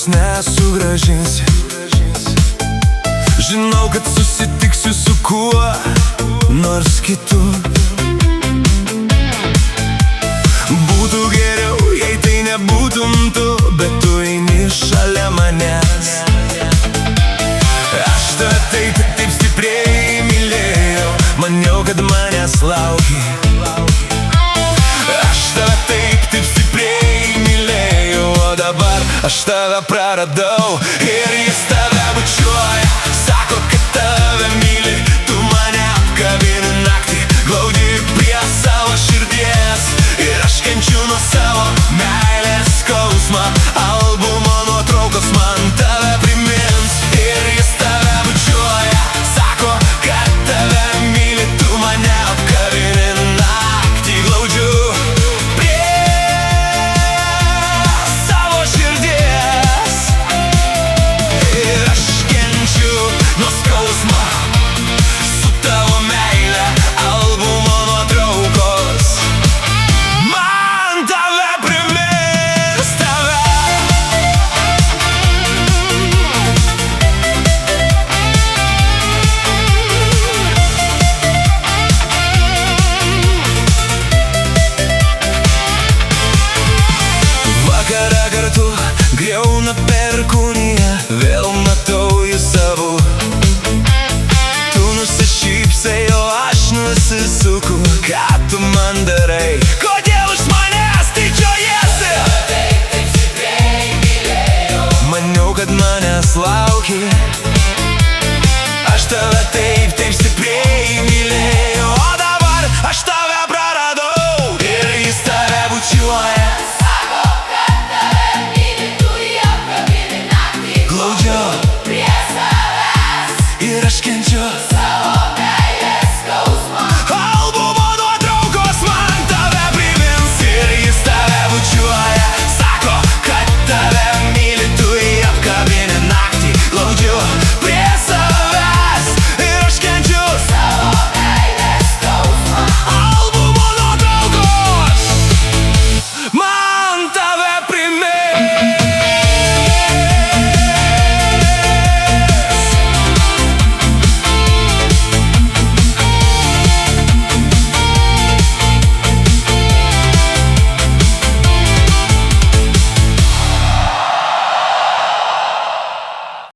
jos nesugrąžinsi. Žinau, kad susitiksiu su kuo nors kitu. Būtų geriau, jei tai nebūtum tu, bet tu eini šalia manęs. Aš tave taip stipriai mylėjau, maniau, kad manęs lauki. Aš tave taip stipriai mylėjau, o dabar aš tave praradau. Ir jis tave bučiuoja, sako, kad tave myli. Tu mane apkabini naktį, glaudi prie savo širdies. Ir aš kenčiu nuo savo meilės skausmą. Albumo nuotraukos man tave primins. Ir jis tave bučiuoja, sako, kad tave myli. Tu mane apkabini naktį, glaudžiu prie savo širdies. Ir aš kenčiu nuo skausmo su tavo meile. Albumo nuotraukos man tave primins, tave. Vakarą kartu griauna perkūnija, vėl matau jus abu. Tu nusišypsai, o aš nusisuku. Ką tu man darai? Kodėl iš manęs tyčiojiesi? Taip stipriai mylėjau, maniau, kad manęs lauki. Aš tave taip